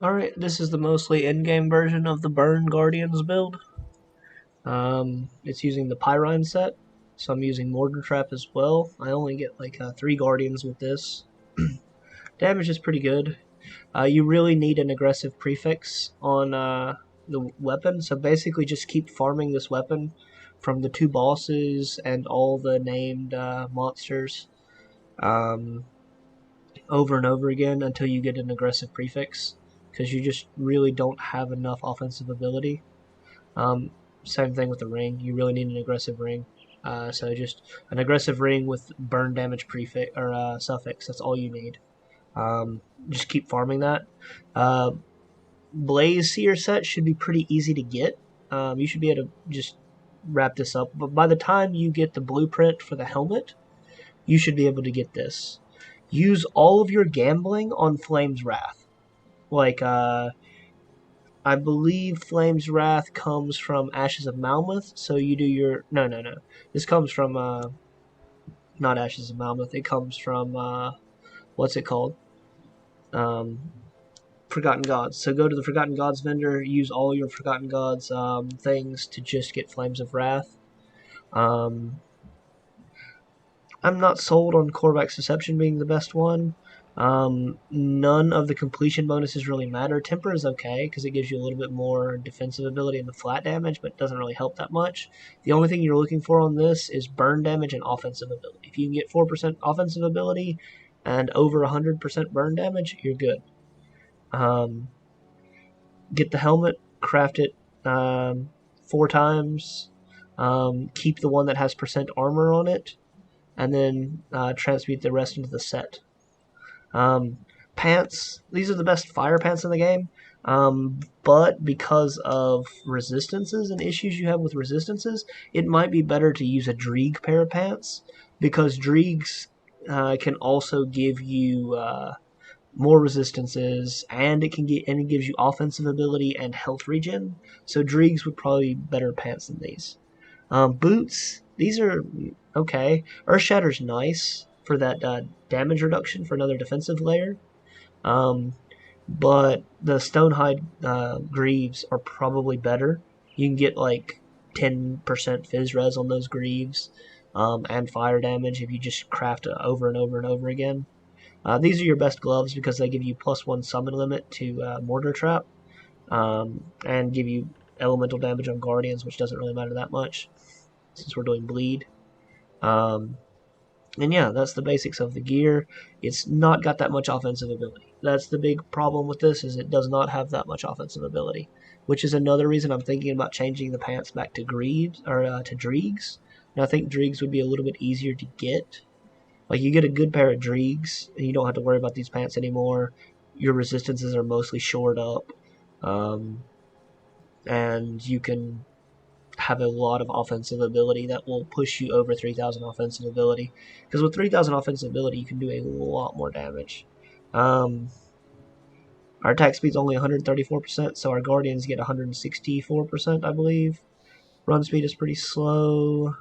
Alright, this is the mostly in-game version of the Burn Guardians build. It's using the Pyrine set, so I'm using Mortar Trap as well. I only get like 3 Guardians with this. Damage is pretty good. You really need an aggressive prefix on the weapon, so basically just keep farming this weapon from the 2 bosses and all the named monsters um, over and over again until you get an aggressive prefix, because you just really don't have enough offensive ability. Um, Same thing with the ring. You really need an aggressive ring. So just an aggressive ring with burn damage prefix or suffix. That's all you need. Just keep farming that. Uh, Blaze Seer set should be pretty easy to get. You should be able to just wrap this up. But by the time you get the blueprint for the helmet, you should be able to get this. Use all of your gambling on Flame's Wrath. Like, I believe Flame's Wrath comes from Ashes of Malmuth, so you do your... No. This comes from, not Ashes of Malmuth, it comes from, what's it called? Um, Forgotten Gods. So go to the Forgotten Gods vendor, use all your Forgotten Gods things to just get Flames of Wrath. Um, I'm not sold on Korvac's Deception being the best one. None of the completion bonuses really matter. Temper is okay because it gives you a little bit more defensive ability and the flat damage, but it doesn't really help that much. The only thing you're looking for on this is burn damage and offensive ability. If you can get 4% offensive ability and over 100% burn damage, you're good. Um, get the helmet, craft it 4 times. Keep the one that has percent armor on it, and then transmute the rest into the set. Um, Pants, these are the best fire pants in the game, but because of resistances and issues you have with resistances, it might be better to use a Dreeg pair of pants, because Dreegs can also give you more resistances, and it gives you offensive ability and health regen. So Dreegs would probably be better pants than these. Boots, these are okay. Earthshatter's nice for that damage reduction for another defensive layer. Um, but the Stonehide Greaves are probably better. You can get like 10% Fizz Res on those Greaves and fire damage if you just craft it over and over and over again. These are your best gloves because they give you +1 summon limit to Mortar Trap and give you elemental damage on Guardians, which doesn't really matter that much since we're doing bleed. Um, and yeah, that's the basics of the gear. It's not got that much offensive ability. That's the big problem with this, is it does not have that much offensive ability, which is another reason I'm thinking about changing the pants back to Greaves or to Dreegs. And I think Dreegs would be a little bit easier to get. Like, you get a good pair of Dreegs, and you don't have to worry about these pants anymore. Your resistances are mostly shored up, and you can have a lot of offensive ability that will push you over 3,000 offensive ability. Because with 3,000 offensive ability, you can do a lot more damage. Um, our attack speed's only 134%, so our Guardians get 164%, I believe. Run speed is pretty slow.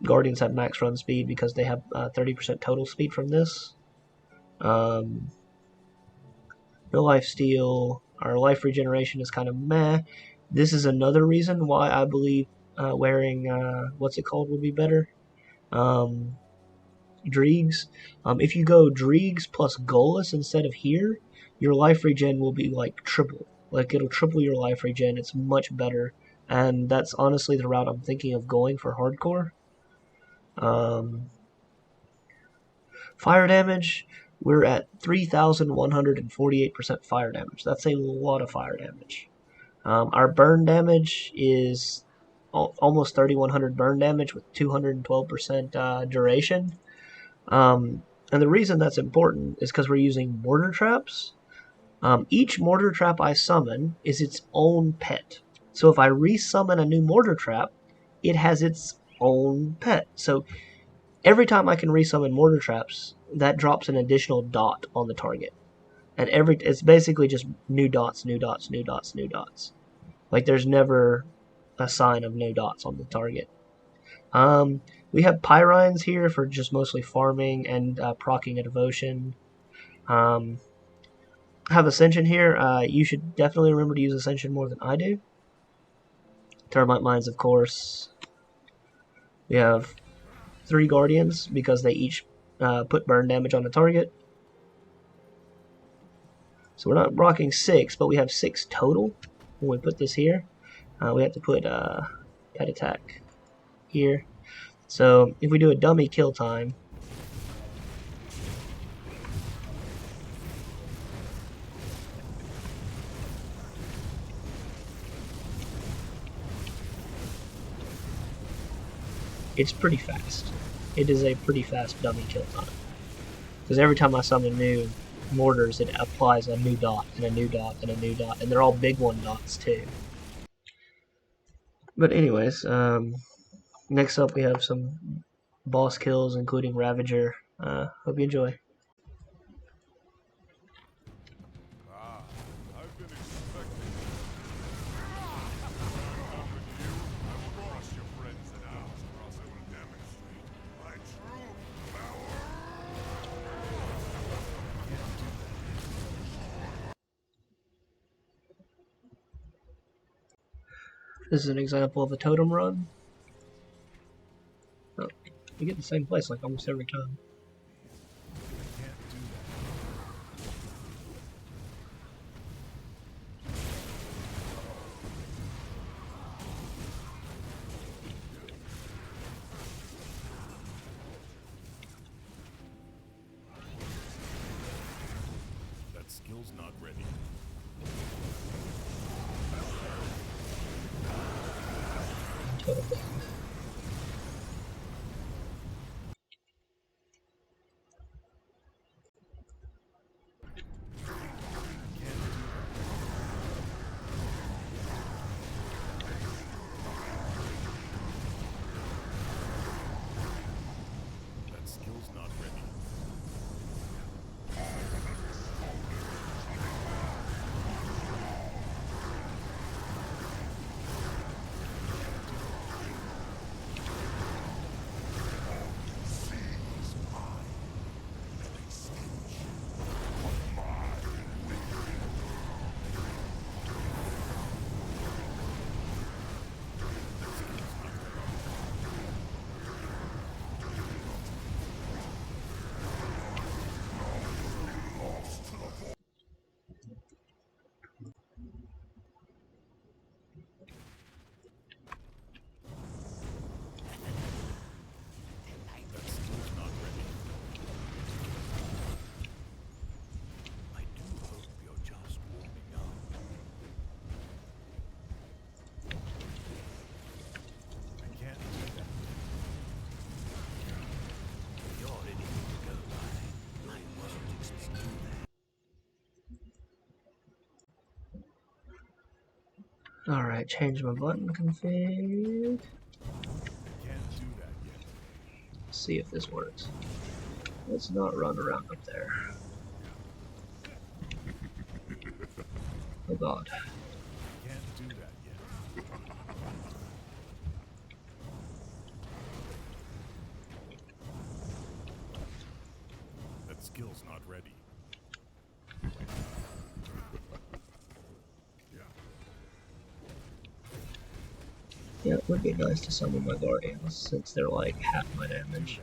Guardians have max run speed because they have 30% total speed from this. No life steal. Our life regeneration is kind of meh. This is another reason why I believe wearing what's it called would be better. Dreegs. If you go Dreegs plus Golas instead of here, your life regen will be like triple. Like, it'll triple your life regen. It's much better, and that's honestly the route I'm thinking of going for hardcore. Um, Fire damage, we're at 3,148% fire damage. That's a lot of fire damage. Our burn damage is almost 3,100 burn damage with 212% duration. And the reason that's important is because we're using mortar traps. Each mortar trap I summon is its own pet. So if I resummon a new mortar trap, it has its own pet. So every time I can resummon mortar traps, that drops an additional dot on the target. And it's basically just new dots, new dots, new dots, new dots. Like, there's never a sign of no dots on the target. We have Pyrines here for just mostly farming and proccing a devotion. Um, have Ascension here. You should definitely remember to use Ascension more than I do. Termite Mines, of course. We have 3 Guardians because they each put burn damage on the target. So we're not rocking 6, but we have 6 total. When we put this here, we have to put pet attack here. So if we do a dummy kill time, it's pretty fast. It is a pretty fast dummy kill time. Because every time I summon new mortars, it applies a new dot, and a new dot, and a new dot, and they're all big 1 dots too. But anyways, next up we have some boss kills, including Ravager. Hope you enjoy. I've been expecting you. I will cross your friends and ours, or else I will demonstrate my true power. This is an example of a totem run. Oh, we get the same place like almost every time. That skill's not ready. Totem. That skill's not ready. Alright, change my button config. Can't do that yet. See if this works. Let's not run around up there. Oh god. Can't do that yet. That skill's not ready. Yeah, it would be nice to summon my Guardians, since they're like half my damage.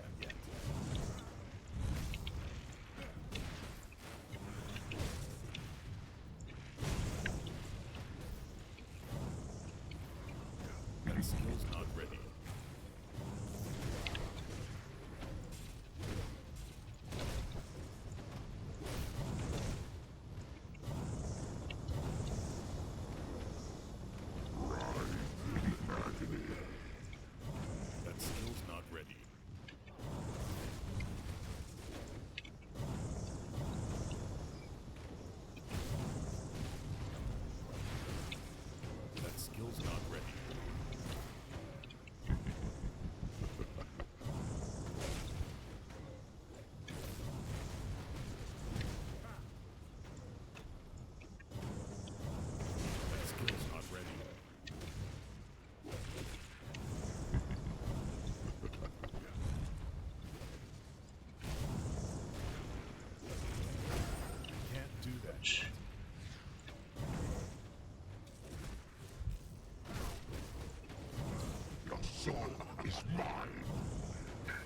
That skill's not ready. That skill's not ready.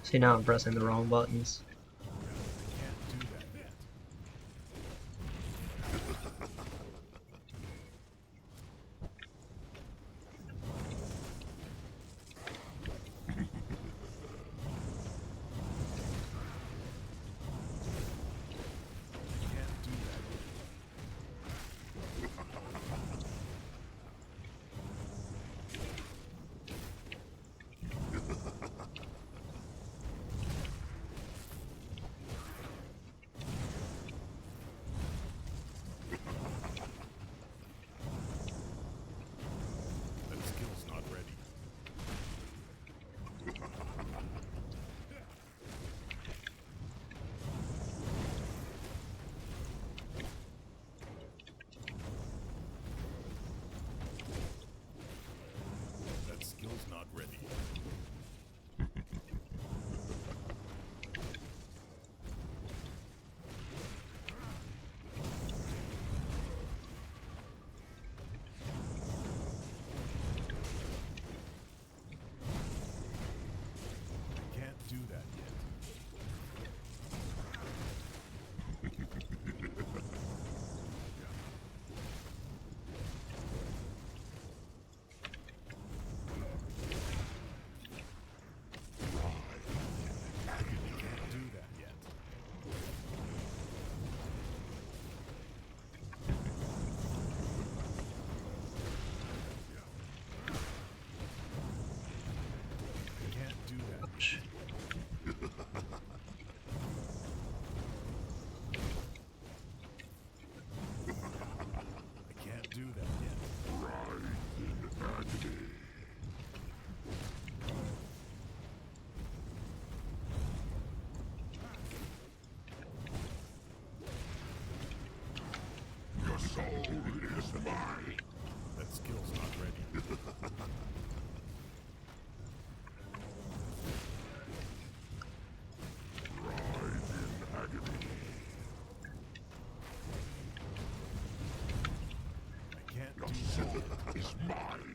See, now I'm pressing the wrong buttons. Can't do that yet. Can't do that yet. That skill's not ready. That skill's not ready. Can't do that yet. Can't do that yet. Can't do that yet. I can't do that yet. Your soul is mine. That skill's not ready. I can't do that yet. Is mine.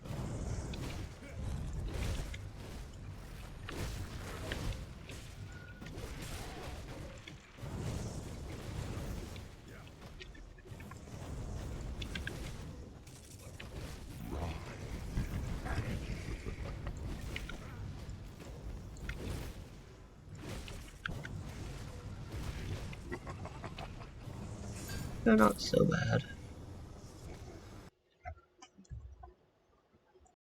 They're not so bad.